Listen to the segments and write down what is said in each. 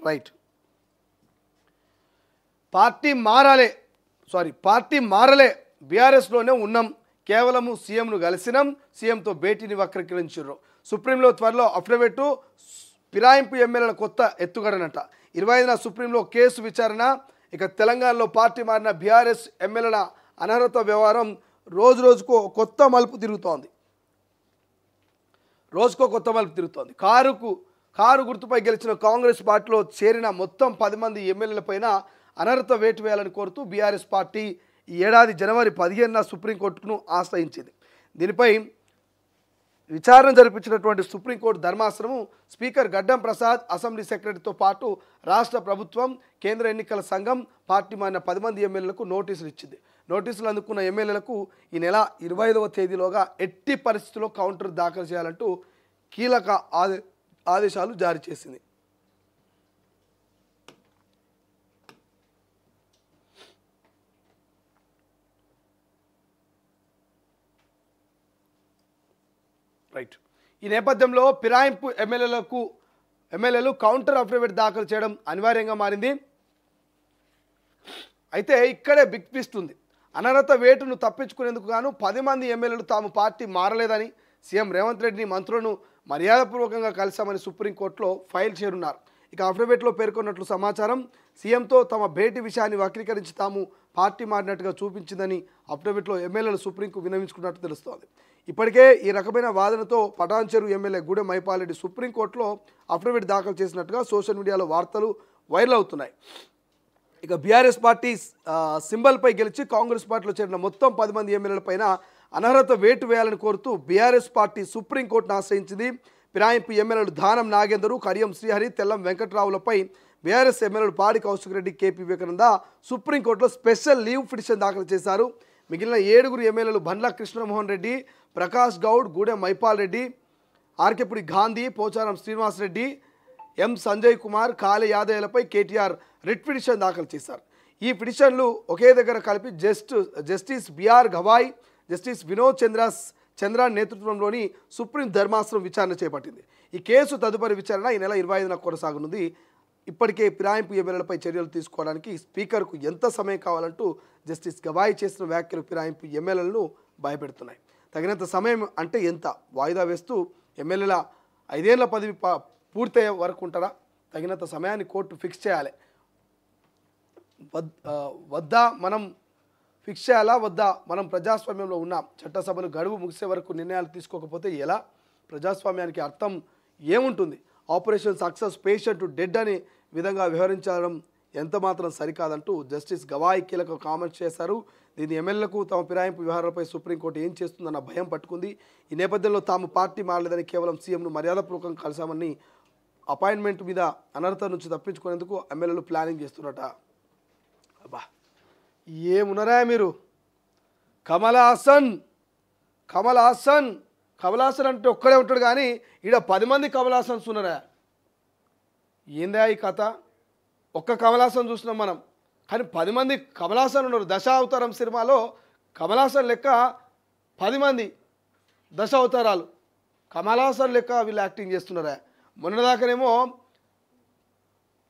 Right. Party మారలే బీఆర్ఎస్లోనే ఉన్నాం, కేవలం సీఎంను కలిసినాం, సీఎంతో భేటీని వక్రీకరించారు. సుప్రీంలో త్వరలో అఫిడవిట్ ఫిరాయింపు ఎమ్మెల్యేల కొత్త ఎత్తుగడనట. 25న సుప్రీంలో కేసు విచారణ. ఇక తెలంగాణలో పార్టీ మారిన బీఆర్ఎస్ ఎమ్మెల్యేల అనర్హత వ్యవహారం రోజుకో కొత్త మలుపు తిరుగుతోంది. కారు గుర్తుపై గెలిచిన కాంగ్రెస్ పార్టీలో చేరిన మొత్తం 10 మంది ఎమ్మెల్యేలపైన అనర్హత వేటు వేయాలని కోరుతూ బీఆర్ఎస్ పార్టీ ఈ ఏడాది జనవరి 15న సుప్రీంకోర్టును ఆశ్రయించింది. దీనిపై విచారణ జరిపించినటువంటి సుప్రీంకోర్టు ధర్మాసనము స్పీకర్ గడ్డం ప్రసాద్, అసెంబ్లీ సెక్రటరీతో పాటు రాష్ట్ర ప్రభుత్వం, కేంద్ర ఎన్నికల సంఘం, పార్టీ మారిన 10 మంది ఎమ్మెల్యేలకు నోటీసులు ఇచ్చింది. నోటీసులు అందుకున్న ఎమ్మెల్యేలకు ఈ నెల 25వ తేదీలోగా ఎట్టి పరిస్థితుల్లో కౌంటర్ దాఖలు చేయాలంటూ కీలక ఆదేశాలు జారీ చేసింది. రైట్. ఈ నేపథ్యంలో ఫిరాయింపు ఎమ్మెల్యేలు కౌంటర్ అఫిడవిట్ దాఖలు చేయడం అనివార్యంగా మారింది. అయితే ఇక్కడే బిగ్ ట్విస్ట్ ఉంది. అనర్హత వేటును తప్పించుకునేందుకు గాను 10 మంది ఎమ్మెల్యేలు తాము పార్టీ మారలేదని సీఎం రేవంత్ రెడ్డిని, మంత్రులను మర్యాదపూర్వకంగా కలిశామని సుప్రీంకోర్టులో ఫైల్ చేరున్నారు. ఇక అఫిడవిట్లో పేర్కొన్నట్లు సమాచారం. సీఎంతో తమ భేటీ విషయాన్ని వక్రీకరించి తాము పార్టీ మారినట్టుగా చూపించిందని అఫిడవిట్లో ఎమ్మెల్యేలు సుప్రీంకు విన్నవించుకున్నట్టు తెలుస్తోంది. ఇప్పటికే ఈ రకమైన వాదనతో పటాన్చెరు ఎమ్మెల్యే గూడెం మైపాల్ రెడ్డి సుప్రీంకోర్టులో అఫిడవిట్ దాఖలు చేసినట్టుగా సోషల్ మీడియాలో వార్తలు వైరల్ అవుతున్నాయి. ఇక బీఆర్ఎస్ పార్టీ సింబల్పై గెలిచి కాంగ్రెస్ పార్టీలో చేరిన మొత్తం 10 మంది ఎమ్మెల్యేలపైన అనర్హత వేటు వేయాలని కోరుతూ బీఆర్ఎస్ పార్టీ సుప్రీంకోర్టును ఆశ్రయించింది. ఫిరాయింపు ఎమ్మెల్యేలు దానం నాగేందరు, కడియం శ్రీహరి, తెల్లం వెంకట్రావులపై బీఆర్ఎస్ ఎమ్మెల్యేలు పాడి కౌశిక్ రెడ్డి, కేపీ వివేకానంద సుప్రీంకోర్టులో స్పెషల్ లీవ్ పిటిషన్ దాఖలు చేశారు. మిగిలిన 7 ఎమ్మెల్యేలు బండ్ల కృష్ణమోహన్ రెడ్డి, ప్రకాష్ గౌడ్, గూడెం మైపాల్ రెడ్డి, ఆర్కెపుడి గాంధీ, పోచారం శ్రీనివాసరెడ్డి, ఎం సంజయ్ కుమార్, కాళీ యాదయ్లపై కేటీఆర్ రిట్ పిటిషన్ దాఖలు చేశారు. ఈ పిటిషన్లు ఒకే దగ్గర కలిపి justice BR Gavai, justice Vinod Chandra నేతృత్వంలోని సుప్రీం ధర్మాసనం విచారణ చేపట్టింది. ఈ కేసు తదుపరి విచారణ ఈ నెల 25న కొనసాగనుంది. ఇప్పటికే ఫిరాయింపు ఎమ్మెల్యేలపై చర్యలు తీసుకోవడానికి స్పీకర్కు ఎంత సమయం కావాలంటూ జస్టిస్ గవాయ్ చేసిన వ్యాఖ్యలు ఫిరాయింపు ఎమ్మెల్యేలను భయపెడుతున్నాయి. తగినంత సమయం అంటే ఎంత? వాయిదా వేస్తూ ఎమ్మెల్యేల 5 ఏళ్ల పదవి పూర్తయ్యే వరకు ఉంటారా? తగినంత సమయాన్ని కోర్టు ఫిక్స్ చేయాలి. ఫిక్స్ చేయాలా వద్దా? మనం ప్రజాస్వామ్యంలో ఉన్నాం. చట్టసభలు గడువు ముగిసే వరకు నిర్ణయాలు తీసుకోకపోతే ఎలా? ప్రజాస్వామ్యానికి అర్థం ఏముంటుంది? ఆపరేషన్ సక్సెస్, పేషెంట్ డెడ్ అనే విధంగా వ్యవహరించడం ఎంత మాత్రం సరికాదంటూ జస్టిస్ గవాయ్ కీలక కామెంట్స్ చేశారు. దీని ఎమ్మెల్యేలకు తమ ఫిరాయింపు వ్యవహారాలపై సుప్రీంకోర్టు ఏం చేస్తుందన్న భయం పట్టుకుంది. ఈ నేపథ్యంలో తాము పార్టీ మారలేదని కేవలం సీఎంను మర్యాదపూర్వకంగా కలిశామని అపాయింట్మెంట్ మీద అనర్హత నుంచి తప్పించుకునేందుకు ఎమ్మెల్యేలు ప్లానింగ్ చేస్తున్నట. అబ్బా ఏమున్నారా మీరు? కమల్ హాసన్ అంటే ఒక్కడే ఉంటాడు కానీ ఈడ 10 మంది కమల్ హాసన్స్ ఉన్నారా? ఏందా ఈ కథ? ఒక్క కమల్ హాసన్ చూసినాం మనం, కానీ 10 మంది కమల్ హాసన్ ఉన్నారు. దశావతారం సినిమాలో కమల్ హాసన్ లెక్క 10 మంది దశావతారాలు కమల్ హాసన్ లెక్క వీళ్ళు యాక్టింగ్ చేస్తున్నారా? మొన్నదాకానేమో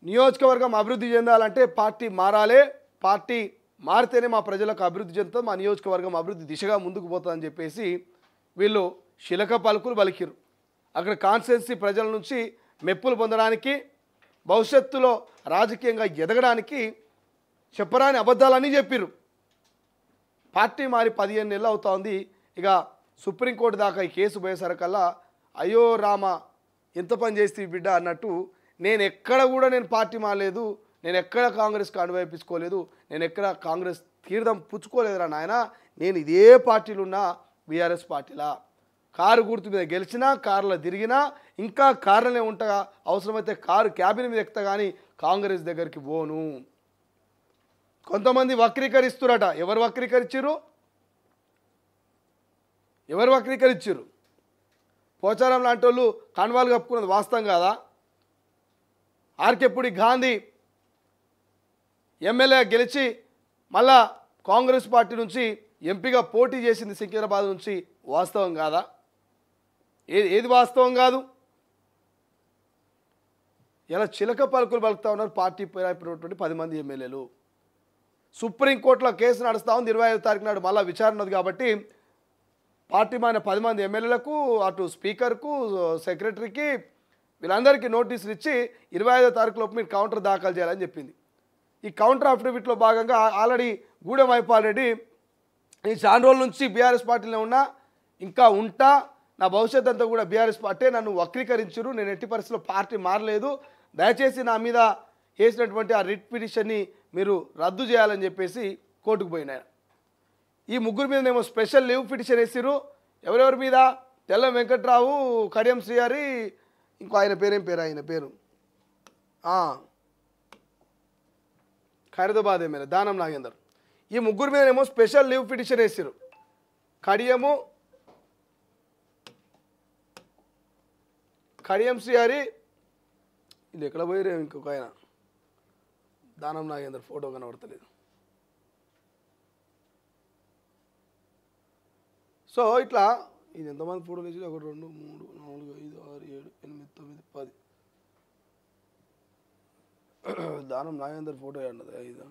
నియోజకవర్గం అభివృద్ధి చెందాలంటే పార్టీ మారాలి, పార్టీ మారితేనే మా ప్రజలకు అభివృద్ధి చెందుతుంది, మా నియోజకవర్గం అభివృద్ధి దిశగా ముందుకు పోతుందని చెప్పేసి వీళ్ళు శిలక పలుకులు పలికిరు. అక్కడ కాన్స్టిట్యున్సీ ప్రజల నుంచి మెప్పులు పొందడానికి, భవిష్యత్తులో రాజకీయంగా ఎదగడానికి చెప్పరాని అబద్ధాలన్నీ చెప్పిర్రు. పార్టీ మారి 15 నెలలు అవుతోంది. ఇక సుప్రీంకోర్టు దాకా ఈ కేసు పోయేసరికల్లా అయ్యో రామ ఎంత పని చేస్తే బిడ్డ అన్నట్టు నేను పార్టీ మారలేదు, నేను ఎక్కడ కాంగ్రెస్కి అనువైపించుకోలేదు, నేను ఎక్కడ కాంగ్రెస్ తీర్థం పుచ్చుకోలేదురా నాయన, నేను ఇదే పార్టీలో ఉన్న బీఆర్ఎస్ పార్టీలా కారు గుర్తు మీద గెలిచినా, కారులో తిరిగినా, ఇంకా కారులోనే ఉంటా, అవసరమైతే కారు క్యాబిన్ మీద ఎక్కుతా కానీ కాంగ్రెస్ దగ్గరికి పోను. కొంతమంది వక్రీకరిస్తురట. ఎవరు వక్రీకరించారు? పోచారం లాంటి వాళ్ళు కన్వాలు కప్పుకున్నది వాస్తవం కాదా? ఆర్కెపుడి గాంధీ ఎమ్మెల్యే గెలిచి మళ్ళా కాంగ్రెస్ పార్టీ నుంచి ఎంపీగా పోటీ చేసింది సికింద్రాబాద్ నుంచి, వాస్తవం కాదా? ఏది వాస్తవం కాదు? ఇలా చిలక పలుకులు పలుకుతా ఉన్నారు పార్టీ ఫిరాయింపునటువంటి 10 మంది ఎమ్మెల్యేలు. సుప్రీంకోర్టులో కేసు నడుస్తూ ఉంది. 25వ తారీఖు నాడు మళ్ళీ విచారణ ఉంది కాబట్టి పార్టీ మారిన 10 మంది ఎమ్మెల్యేలకు, అటు స్పీకర్కు, సెక్రటరీకి వీళ్ళందరికీ నోటీసులు ఇచ్చి 25వ తారీఖు లోపు మీరు కౌంటర్ దాఖలు చేయాలని చెప్పింది. ఈ కౌంటర్ అఫిడవిట్లో భాగంగా ఆల్రెడీ గూడెం వైపాల్ రెడ్డి ఈ చాలా రోజుల నుంచి బీఆర్ఎస్ పార్టీలో ఉన్నా, ఇంకా ఉంటా, నా భవిష్యత్ అంతా కూడా బీఆర్ఎస్ పార్టీ, నన్ను వక్రీకరించరు, నేను ఎట్టి పరిస్థితుల్లో పార్టీ మారలేదు, దయచేసి నా మీద వేసినటువంటి ఆ రిట్ పిటిషన్ని మీరు రద్దు చేయాలని చెప్పేసి కోర్టుకు పోయినారు. ఈ ముగ్గురు మీదనేమో స్పెషల్ లీవ్ పిటిషన్ వేసిరు. ఎవరెవరి మీద? తెల్లం వెంకట్రావు, కడియం శ్రీహరి, ఇంకో ఆయన పేరు ఆయన పేరు ఖైరదాబాద్ ఎమ్మెల్యే దానం నాగేందర్. ఈ ముగ్గురు మీదనేమో స్పెషల్ లీవ్ పిటిషన్ వేసిరు. కడియం శ్రీహరి, ఇది ఎక్కడ పోయిరే, ఇంకొక ఆయన దానం నాగేందర్ ఫోటో కనబడతలేదు. సో ఇట్లా ఇది ఎంతమంది ఫోటోలు వేసి 1 2 3 4 5 6 7 8 9 10 దానం నాగేందర్ ఫోటో అన్నది 5.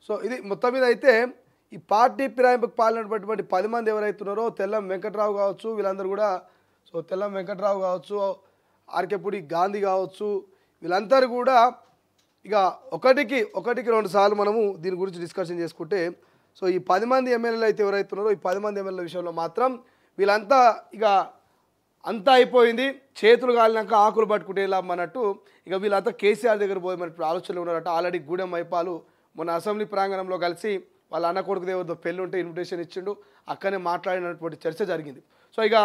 సో ఇది మొత్తం మీద అయితే ఈ పార్టీ ఫిరాయింపుకు పాల్పడినటువంటి 10 మంది ఎవరైతున్నారో తెల్లం వెంకట్రావు కావచ్చు, వీళ్ళందరూ కూడా, సో తెల్లం వెంకట్రావు కావచ్చు, ఆర్కేపూడి గాంధీ కావచ్చు, వీళ్ళందరూ కూడా ఇక ఒకటికి 2 సార్లు మనము దీని గురించి డిస్కషన్ చేసుకుంటే, సో ఈ 10 మంది ఎమ్మెల్యేలు అయితే ఎవరైతున్నారో ఈ 10 మంది ఎమ్మెల్యేల విషయంలో మాత్రం వీళ్ళంతా ఇక అంతా అయిపోయింది, చేతులు కాలినాక ఆకులు పట్టుకుంటే ఇలా అన్నట్టు ఇక వీళ్ళంతా కేసీఆర్ దగ్గర పోయమని ఆలోచనలు ఉన్నారట. ఆల్రెడీ గూడెం వైపాలు మొన్న అసెంబ్లీ ప్రాంగణంలో కలిసి వాళ్ళ అన్న కొడుకు దేవుడితో పెళ్ళి ఉంటే ఇన్విటేషన్ ఇచ్చిండు, అక్కడనే మాట్లాడినటువంటి చర్చ జరిగింది. సో ఇక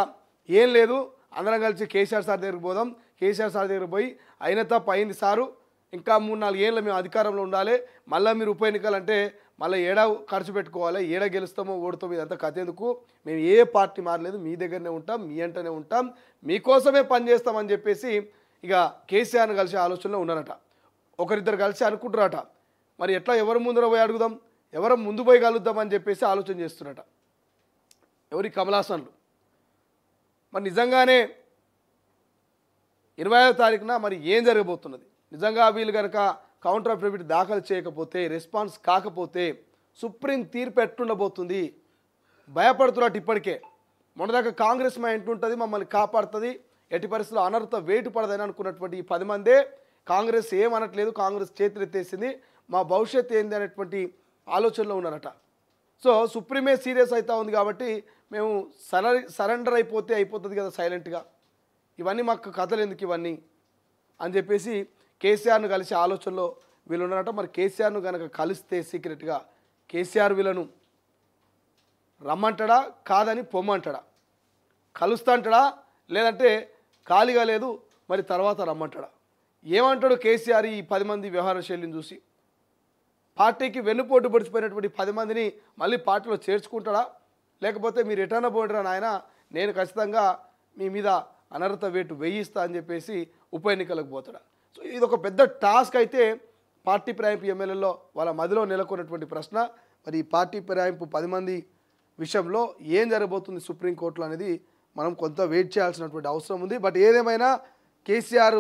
ఏం లేదు, అందరం కలిసి కేసీఆర్ సార్ దగ్గరికి పోదాం, కేసీఆర్ సార్ దగ్గరికి పోయి అయిన తప్ప అయింది సారు, ఇంకా 3-4 ఏళ్ళు మేము అధికారంలో ఉండాలి, మళ్ళీ మీరు ఉప ఎన్నికలంటే మళ్ళీ ఏడా ఖర్చు పెట్టుకోవాలి, ఏడా గెలుస్తామో ఓడుతామో, ఇదంతా కథ ఎందుకు, మేము ఏ పార్టీ మారలేదు, మీ దగ్గరనే ఉంటాం, మీ అంటనే ఉంటాం, మీకోసమే పనిచేస్తామని చెప్పేసి ఇక కేసీఆర్ని కలిసి ఆలోచనలో ఉన్నారట. ఒకరిద్దరు కలిసి అనుకుంటారట, మరి ఎట్లా ఎవరు ముందర పోయి అడుగుదాం, ఎవరు ముందు పోయి కలుద్దామని చెప్పేసి ఆలోచన చేస్తున్నట ఎవరి కమలాసన్లు. మరి నిజంగానే 25వ తారీఖున మరి ఏం జరగబోతున్నది? నిజంగా వీళ్ళు కనుక కౌంటర్ అఫిడవిట్ దాఖలు చేయకపోతే, రెస్పాన్స్ కాకపోతే సుప్రీం తీర్పు ఎట్లుండబోతుంది? భయపడుతున్నట్టు ఇప్పటికే. మొన్నదాకా కాంగ్రెస్ మా ఇంటుంటుంది, మమ్మల్ని కాపాడుతుంది, ఎట్టి పరిస్థితుల్లో అనర్హత వేటు పడదని అనుకున్నటువంటి ఈ 10 మందే కాంగ్రెస్ ఏమనట్లేదు, కాంగ్రెస్ చేతులు ఎత్తేసింది, మా భవిష్యత్తు ఏంది అనేటువంటి ఆలోచనలో ఉన్నారట. సో సుప్రీమే సీరియస్ అవుతా ఉంది కాబట్టి మేము సరెండర్ అయిపోతుంది కదా సైలెంట్గా, ఇవన్నీ మాకు కథలు ఎందుకు ఇవన్నీ అని చెప్పేసి కేసీఆర్ను కలిసి ఆలోచనలో వీళ్ళు ఉన్నారట. మరి కేసీఆర్ను కనుక కలిస్తే సీక్రెట్గా కేసీఆర్ వీళ్ళను రమ్మంటాడా, కాదని పొమ్మంటాడా, కలుస్తా అంటాడా, లేదంటే ఖాళీగా లేదు మరి తర్వాత రమ్మంటాడా? ఏమంటాడు కేసీఆర్ ఈ 10 మంది వ్యవహార శైలిని చూసి? పార్టీకి వెన్నుపోటు పొడిచిపోయినటువంటి 10 మందిని మళ్ళీ పార్టీలో చేర్చుకుంటాడా, లేకపోతే మీరు రిటర్న్ పోయినరా నాయన, నేను ఖచ్చితంగా మీ మీద అనర్హత వేటు వేయిస్తా అని చెప్పేసి ఉప ఎన్నికలకు పోతాడా? సో ఇది ఒక పెద్ద టాస్క్ అయితే పార్టీ ఫిరాయింపు ఎమ్మెల్యేలో వాళ్ళ మదిలో నెలకొన్నటువంటి ప్రశ్న. మరి ఈ పార్టీ ఫిరాయింపు 10 మంది విషయంలో ఏం జరగబోతుంది సుప్రీంకోర్టులో అనేది మనం కొంత వెయిట్ చేయాల్సినటువంటి అవసరం ఉంది. బట్ ఏదేమైనా కేసీఆర్